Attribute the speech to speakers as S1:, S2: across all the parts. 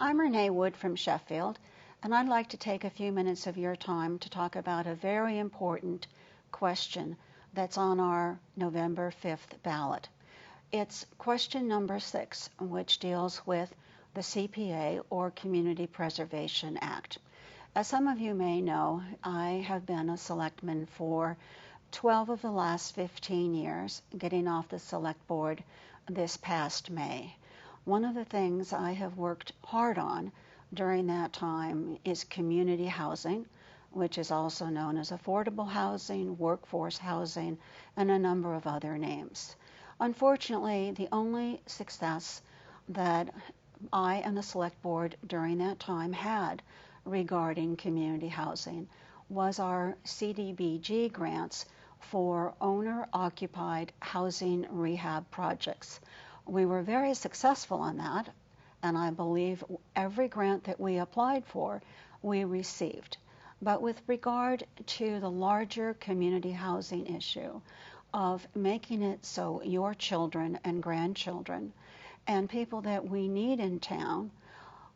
S1: I'm Renee Wood from Sheffield, and I'd like to take a few minutes of your time to talk about a very important question that's on our November 5th ballot. It's question number 6, which deals with the CPA, or Community Preservation Act. As some of you may know, I have been a selectman for 12 of the last 15 years, getting off the select board this past May. One of the things I have worked hard on during that time is community housing, which is also known as affordable housing, workforce housing, and a number of other names. Unfortunately, the only success that I and the select board during that time had regarding community housing was our CDBG grants for owner-occupied housing rehab projects. We were very successful on that, and I believe every grant that we applied for, we received. But with regard to the larger community housing issue of making it so your children and grandchildren and people that we need in town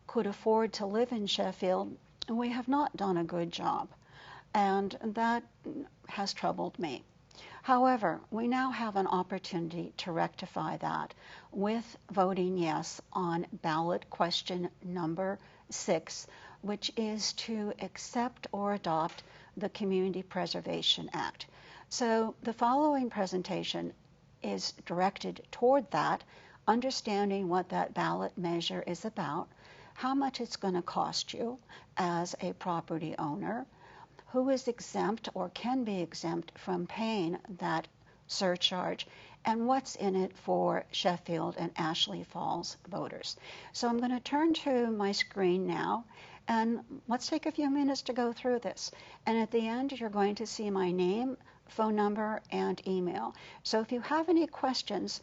S1: could afford to live in Sheffield, we have not done a good job, and that has troubled me. However, we now have an opportunity to rectify that with voting yes on ballot question number 6, which is to accept or adopt the Community Preservation Act. So the following presentation is directed toward that, understanding what that ballot measure is about, how much it's going to cost you as a property owner, who is exempt or can be exempt from paying that surcharge, and what's in it for Sheffield and Ashley Falls voters. So I'm going to turn to my screen now, and let's take a few minutes to go through this. And at the end, you're going to see my name, phone number, and email. So if you have any questions,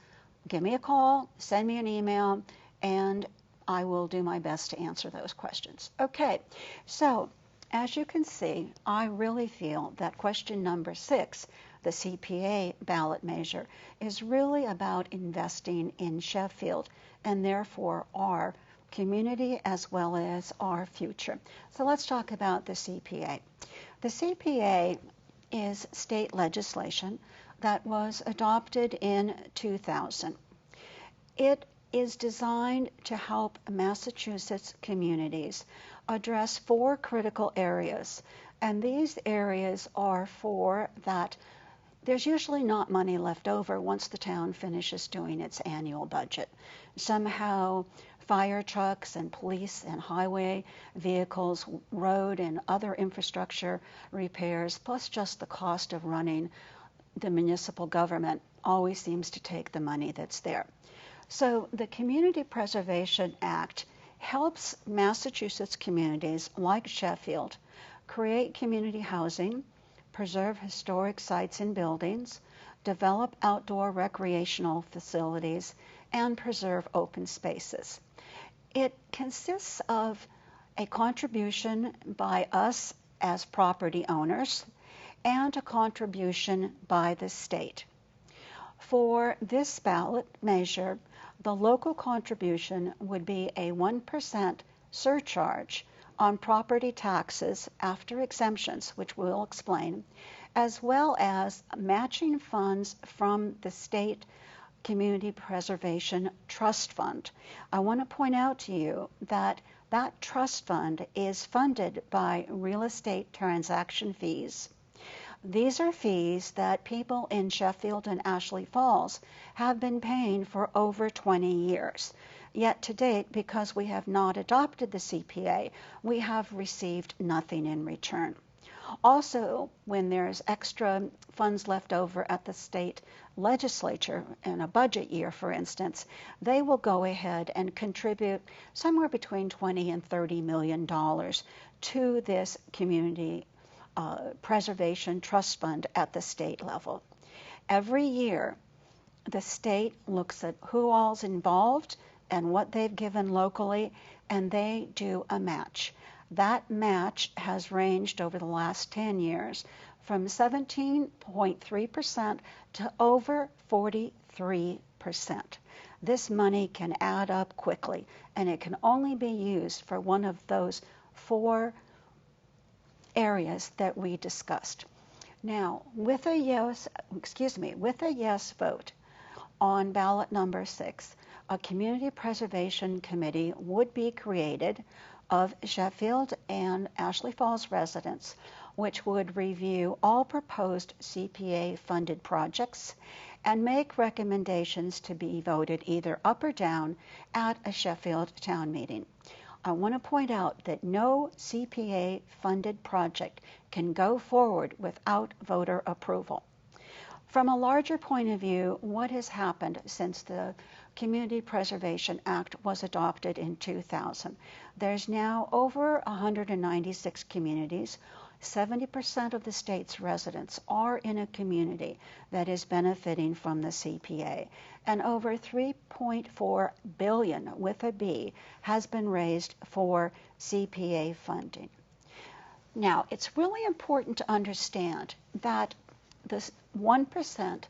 S1: give me a call, send me an email, and I will do my best to answer those questions. Okay, so as you can see, I really feel that question number 6, the CPA ballot measure, is really about investing in Sheffield and therefore our community as well as our future. So let's talk about the CPA. The CPA is state legislation that was adopted in 2000. It is designed to help Massachusetts communities address 4 critical areas, and these areas are for that there's usually not money left over once the town finishes doing its annual budget. Somehow fire trucks and police and highway vehicles, road and other infrastructure repairs, plus just the cost of running the municipal government always seems to take the money that's there. So the Community Preservation Act helps Massachusetts communities like Sheffield create community housing, preserve historic sites and buildings, develop outdoor recreational facilities, and preserve open spaces. It consists of a contribution by us as property owners and a contribution by the state. For this ballot measure, the local contribution would be a 1% surcharge on property taxes after exemptions, which we'll explain, as well as matching funds from the State Community Preservation Trust Fund. I want to point out to you that that trust fund is funded by real estate transaction fees. These are fees that people in Sheffield and Ashley Falls have been paying for over 20 years. Yet to date, because we have not adopted the CPA, we have received nothing in return. Also, when there's extra funds left over at the state legislature in a budget year, for instance, they will go ahead and contribute somewhere between $20 and $30 million to this community preservation trust fund at the state level. Every year, the state looks at who all's involved and what they've given locally, and they do a match. That match has ranged over the last 10 years from 17.3% to over 43%. this money can add up quickly, and it can only be used for one of those 4 areas that we discussed. Now, with a yes vote on ballot number 6, a community preservation committee would be created of Sheffield and Ashley Falls residents, which would review all proposed CPA-funded projects and make recommendations to be voted either up or down at a Sheffield town meeting. I want to point out that no CPA-funded project can go forward without voter approval. From a larger point of view, what has happened since the Community Preservation Act was adopted in 2000? There's now over 196 communities. 70% of the state's residents are in a community that is benefiting from the CPA, and over $3.4 billion with a B has been raised for CPA funding. Now, it's really important to understand that this 1%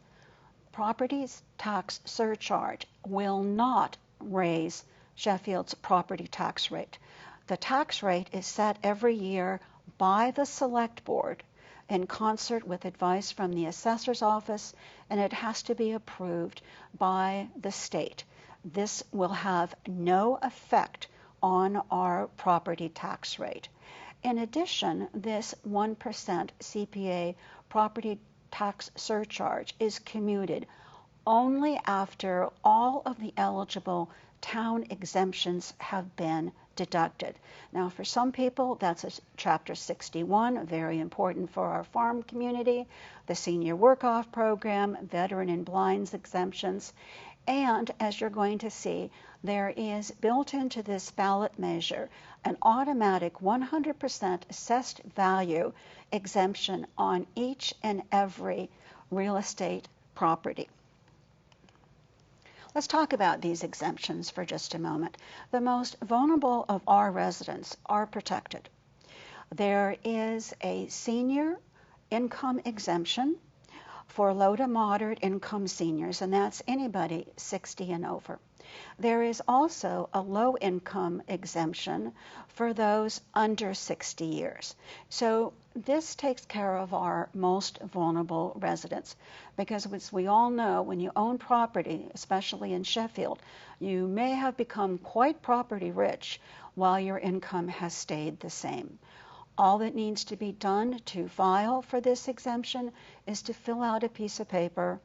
S1: property tax surcharge will not raise Sheffield's property tax rate. The tax rate is set every year by the Select Board in concert with advice from the Assessor's Office, and it has to be approved by the state. This will have no effect on our property tax rate. In addition, this 1% CPA property tax surcharge is commuted only after all of the eligible town exemptions have been deducted. Now, for some people, that's a Chapter 61, very important for our farm community, the senior work-off program, veteran and blinds exemptions, and as you're going to see, there is built into this ballot measure an automatic 100% assessed value exemption on each and every real estate property. Let's talk about these exemptions for just a moment. The most vulnerable of our residents are protected. There is a senior income exemption for low to moderate income seniors, and that's anybody 60 and over. There is also a low income exemption for those under 60 years. So this takes care of our most vulnerable residents, because as we all know, when you own property, especially in Sheffield, you may have become quite property rich while your income has stayed the same. All that needs to be done to file for this exemption is to fill out a piece of paper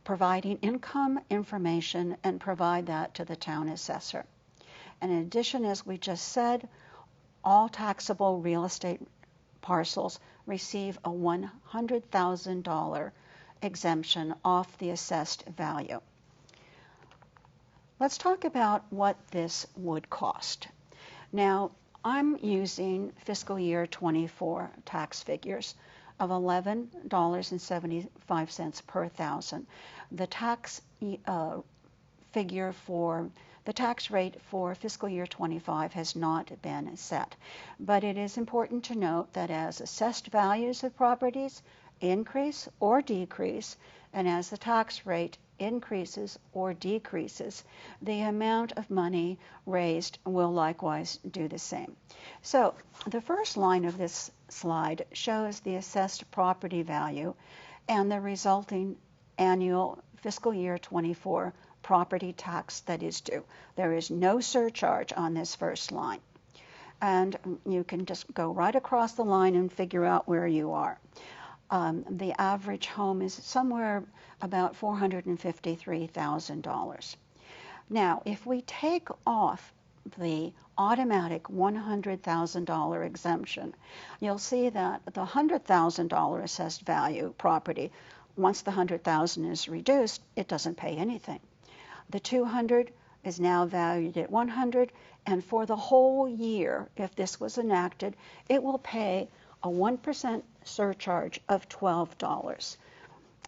S1: providing income information and provide that to the town assessor. And in addition, as we just said, all taxable real estate parcels receive a $100,000 exemption off the assessed value. Let's talk about what this would cost. Now, I'm using fiscal year 24 tax figures of $11.75 per thousand. The tax figure for the tax rate for fiscal year 25 has not been set, but it is important to note that as assessed values of properties increase or decrease, and as the tax rate increases or decreases, the amount of money raised will likewise do the same. So the first line of this slide shows the assessed property value and the resulting annual fiscal year 24 property tax that is due. There is no surcharge on this first line. And you can just go right across the line and figure out where you are. The average home is somewhere about $453,000. Now, if we take off the automatic $100,000 exemption, you'll see that the $100,000 assessed value property, once the $100,000 is reduced, it doesn't pay anything. The $200,000 is now valued at $100,000, and for the whole year, if this was enacted, it will pay a 1% surcharge of $12.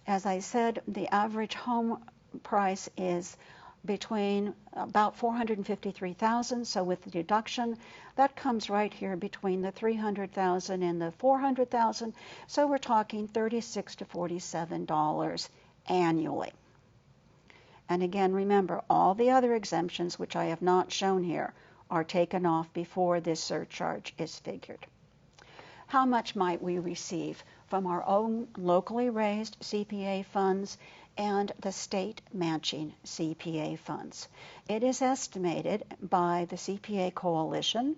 S1: As I said, the average home price is between about $453,000, so with the deduction, that comes right here between the $300,000 and the $400,000, so we're talking $36 to $47 annually. And again, remember, all the other exemptions, which I have not shown here, are taken off before this surcharge is figured. How much might we receive from our own locally raised CPA funds and the state matching CPA funds? It is estimated by the CPA Coalition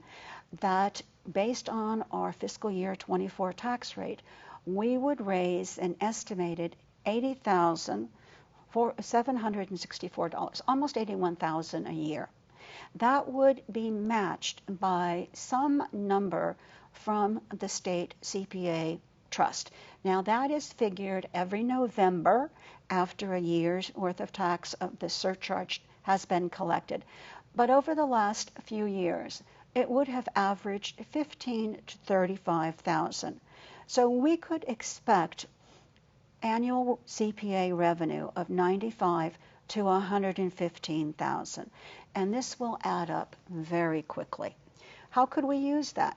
S1: that based on our fiscal year 24 tax rate, we would raise an estimated $80,764, almost $81,000 a year. That would be matched by some number from the state CPA trust. Now that is figured every November after a year's worth of tax of the surcharge has been collected. But over the last few years, it would have averaged $15,000 to $35,000. So we could expect annual CPA revenue of $95,000 to $115,000, and this will add up very quickly. How could we use that?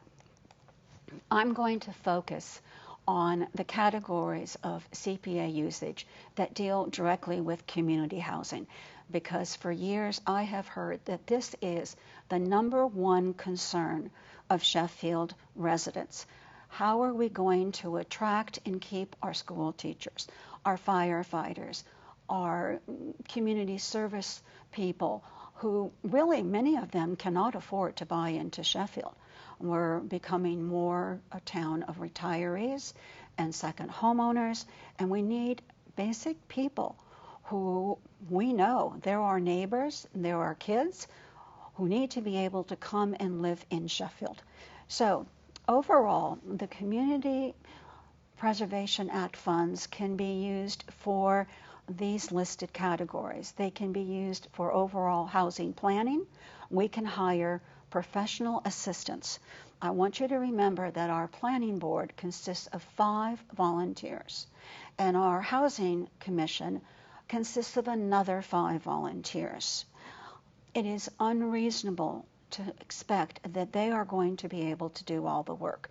S1: I'm going to focus on the categories of CPA usage that deal directly with community housing, because for years I have heard that this is the number one concern of Sheffield residents. How are we going to attract and keep our school teachers, our firefighters, our community service people who really, many of them cannot afford to buy into Sheffield? We're becoming more a town of retirees and second homeowners, and we need basic people who we know they're our neighbors, they're our kids who need to be able to come and live in Sheffield. So overall, the Community Preservation Act funds can be used for these listed categories. They can be used for overall housing planning. We can hire professional assistants. I want you to remember that our planning board consists of 5 volunteers, and our housing commission consists of another 5 volunteers. It is unreasonable to expect that they are going to be able to do all the work.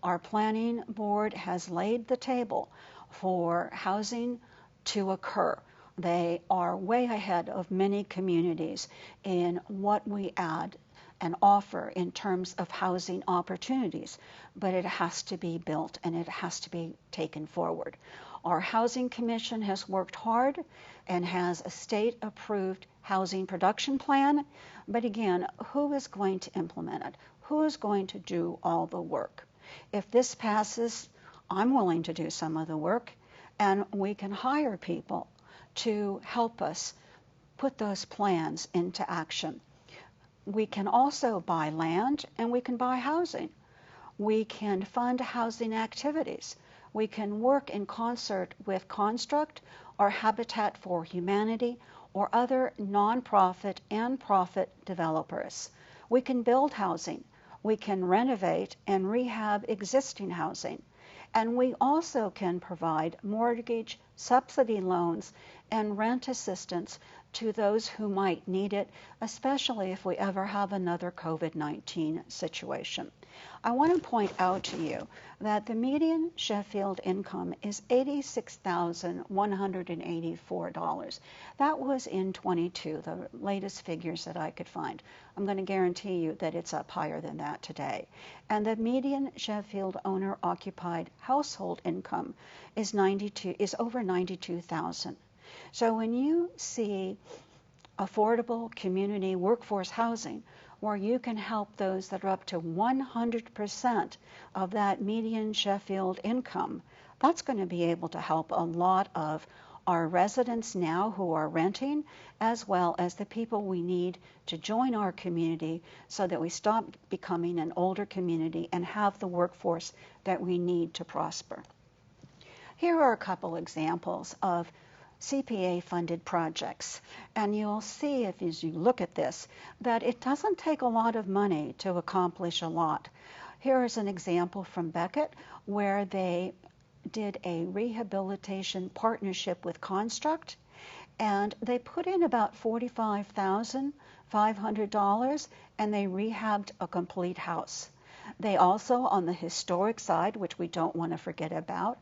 S1: Our planning board has laid the table for housing to occur. They are way ahead of many communities in what we add and offer in terms of housing opportunities, but it has to be built and it has to be taken forward. Our Housing Commission has worked hard and has a state-approved housing production plan, but again, who is going to implement it? Who is going to do all the work? If this passes, I'm willing to do some of the work, and we can hire people to help us put those plans into action. We can also buy land and we can buy housing. We can fund housing activities. We can work in concert with Construct or Habitat for Humanity or other nonprofit and profit developers. We can build housing. We can renovate and rehab existing housing. And we also can provide mortgage subsidy loans and rent assistance to those who might need it, especially if we ever have another COVID-19 situation. I want to point out to you that the median Sheffield income is $86,184. That was in 22, the latest figures that I could find. I'm going to guarantee you that it's up higher than that today. And the median Sheffield owner-occupied household income is over 92,000. So when you see affordable community workforce housing, where you can help those that are up to 100% of that median Sheffield income, that's going to be able to help a lot of our residents now who are renting, as well as the people we need to join our community so that we stop becoming an older community and have the workforce that we need to prosper. Here are a couple examples of CPA-funded projects, and you'll see if as you look at this that it doesn't take a lot of money to accomplish a lot. Here is an example from Beckett where they did a rehabilitation partnership with Construct, and they put in about $45,500 and they rehabbed a complete house. They also, on the historic side, which we don't want to forget about,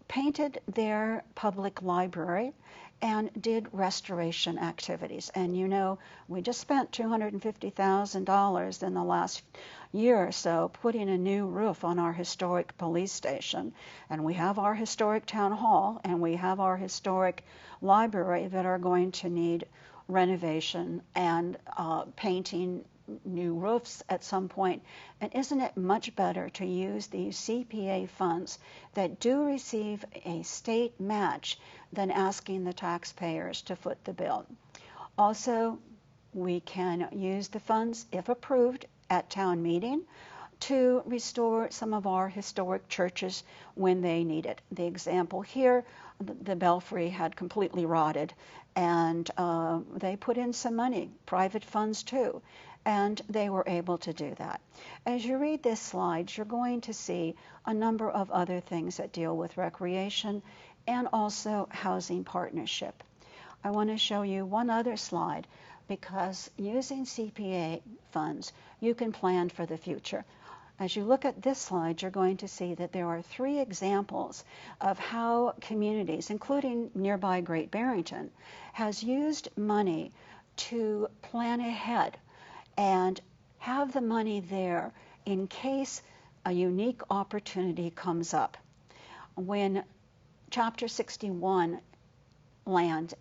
S1: painted their public library and did restoration activities. And you know, we just spent $250,000 in the last year or so putting a new roof on our historic police station. And we have our historic town hall, and we have our historic library that are going to need renovation and painting, new roofs at some point. And isn't it much better to use these CPA funds that do receive a state match than asking the taxpayers to foot the bill? Also, we can use the funds, if approved at town meeting, to restore some of our historic churches when they need it. The example here, the belfry had completely rotted, and they put in some money, private funds too, and they were able to do that. As you read this slide, you're going to see a number of other things that deal with recreation and also housing partnership. I want to show you one other slide, because using CPA funds, you can plan for the future. As you look at this slide, you're going to see that there are 3 examples of how communities, including nearby Great Barrington, has used money to plan ahead and have the money there in case a unique opportunity comes up. When Chapter 61 land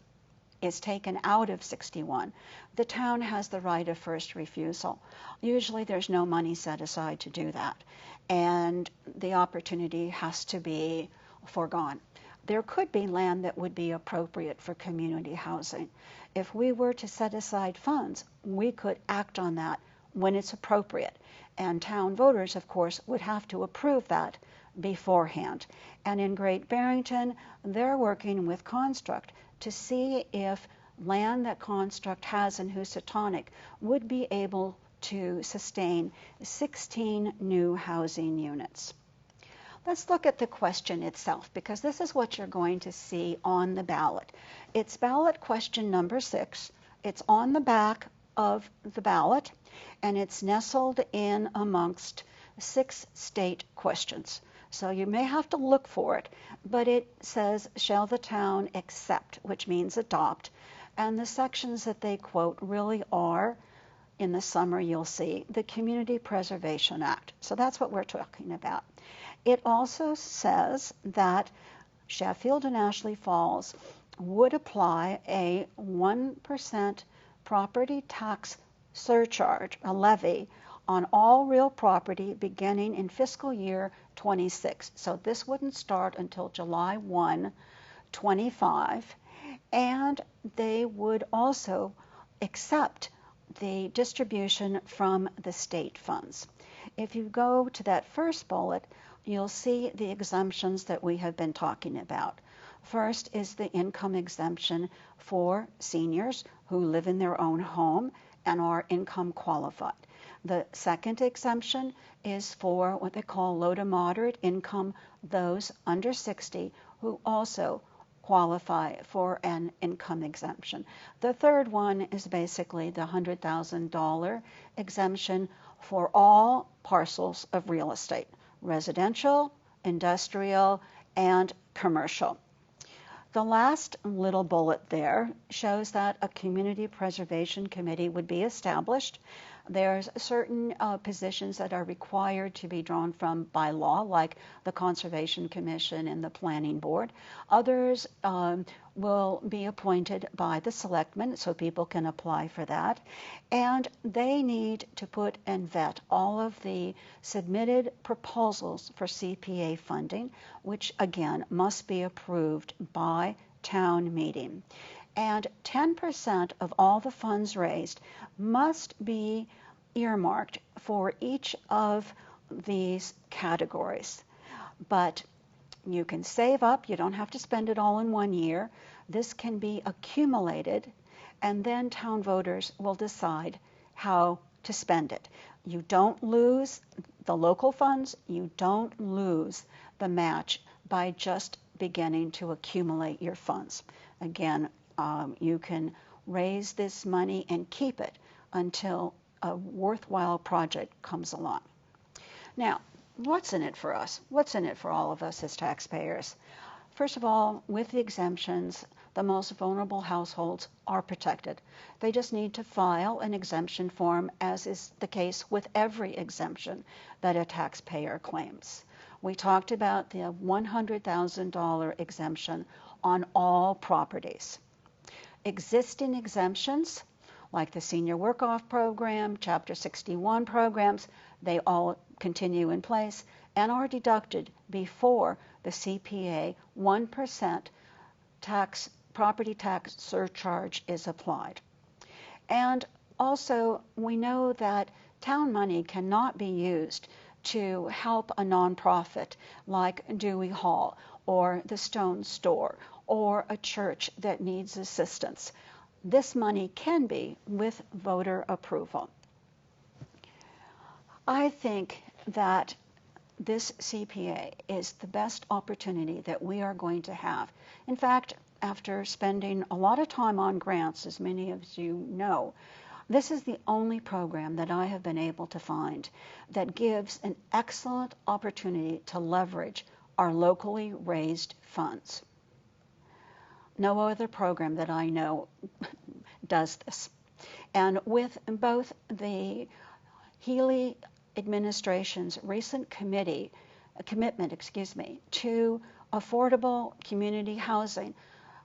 S1: is taken out of 61, the town has the right of first refusal. Usually there's no money set aside to do that, and the opportunity has to be foregone. There could be land that would be appropriate for community housing. If we were to set aside funds, we could act on that when it's appropriate, and town voters, of course, would have to approve that beforehand. And in Great Barrington, they're working with Construct to see if land that Construct has in Housatonic would be able to sustain 16 new housing units. Let's look at the question itself, because this is what you're going to see on the ballot. It's ballot question number 6. It's on the back of the ballot, and it's nestled in amongst 6 state questions. So you may have to look for it, but it says, shall the town accept, which means adopt, and the sections that they quote really are, in the summary you'll see, the Community Preservation Act. So that's what we're talking about. It also says that Sheffield and Ashley Falls would apply a 1% property tax surcharge, a levy, on all real property beginning in fiscal year 26. So this wouldn't start until July 1, 25, and they would also accept the distribution from the state funds. If you go to that first bullet, you'll see the exemptions that we have been talking about. First is the income exemption for seniors who live in their own home and are income qualified. The second exemption is for what they call low to moderate income, those under 60 who also qualify for an income exemption. The third one is basically the $100,000 exemption for all parcels of real estate, residential, industrial, and commercial. The last little bullet there shows that a community preservation committee would be established. There's certain positions that are required to be drawn from by law, like the Conservation Commission and the Planning Board. Others will be appointed by the selectmen, so people can apply for that. And they need to put and vet all of the submitted proposals for CPA funding, which again must be approved by town meeting. And 10% of all the funds raised must be earmarked for each of these categories. But you can save up, you don't have to spend it all in one year. This can be accumulated, and then town voters will decide how to spend it. You don't lose the local funds, you don't lose the match by just beginning to accumulate your funds. Again, you can raise this money and keep it until a worthwhile project comes along. Now, what's in it for us? What's in it for all of us as taxpayers? First of all, with the exemptions, the most vulnerable households are protected. They just need to file an exemption form, as is the case with every exemption that a taxpayer claims. We talked about the $100,000 exemption on all properties. Existing exemptions, like the Senior Work-Off Program, Chapter 61 programs, they all continue in place and are deducted before the CPA 1% property tax surcharge is applied. And also, we know that town money cannot be used to help a nonprofit like Dewey Hall or the Stone Store or a church that needs assistance. This money can be with voter approval. I think that this CPA is the best opportunity that we are going to have. In fact, after spending a lot of time on grants, as many of you know, this is the only program that I have been able to find that gives an excellent opportunity to leverage our locally raised funds. No other program that I know does this. And with both the Healy administration's recent commitment to affordable community housing,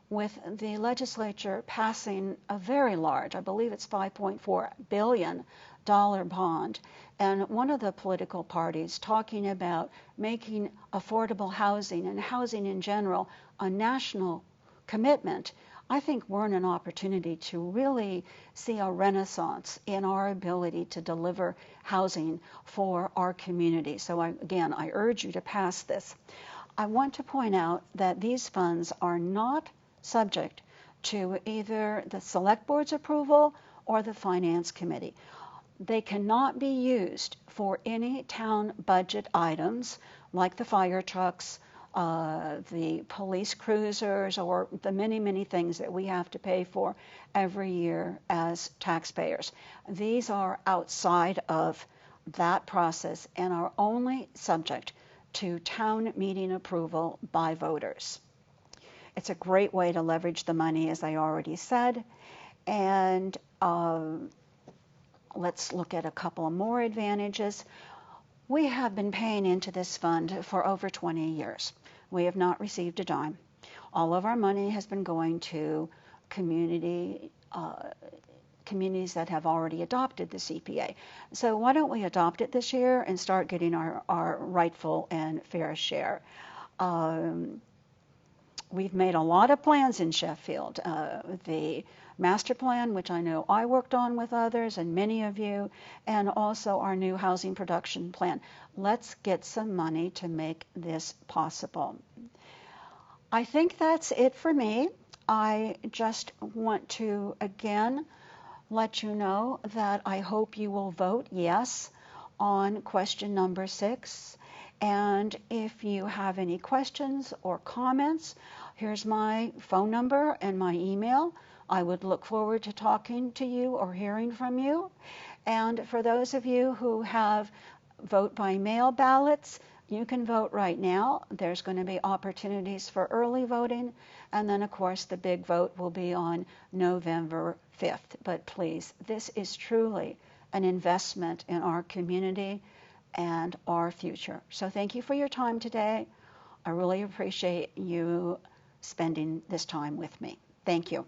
S1: with the legislature passing a very large, I believe it's $5.4 billion bond, and one of the political parties talking about making affordable housing and housing in general a national commitment, I think we're in an opportunity to really see a renaissance in our ability to deliver housing for our community. So I urge you to pass this. I want to point out that these funds are not subject to either the Select Board's approval or the Finance Committee. They cannot be used for any town budget items like the fire trucks, the police cruisers, or the many, many things that we have to pay for every year as taxpayers. These are outside of that process and are only subject to town meeting approval by voters. It's a great way to leverage the money, as I already said, and let's look at a couple more advantages. We have been paying into this fund for over 20 years. We have not received a dime. All of our money has been going to communities that have already adopted the CPA. So why don't we adopt it this year and start getting our rightful and fair share? We've made a lot of plans in Sheffield. The master plan, which I know I worked on with others and many of you, and also our new housing production plan. Let's get some money to make this possible. I think that's it for me. I just want to again let you know that I hope you will vote yes on question number 6. And if you have any questions or comments, here's my phone number and my email. I would look forward to talking to you or hearing from you. And for those of you who have vote by mail ballots, you can vote right now. There's going to be opportunities for early voting. And then, of course, the big vote will be on November 5th. But please, this is truly an investment in our community and our future. So thank you for your time today. I really appreciate you spending this time with me. Thank you.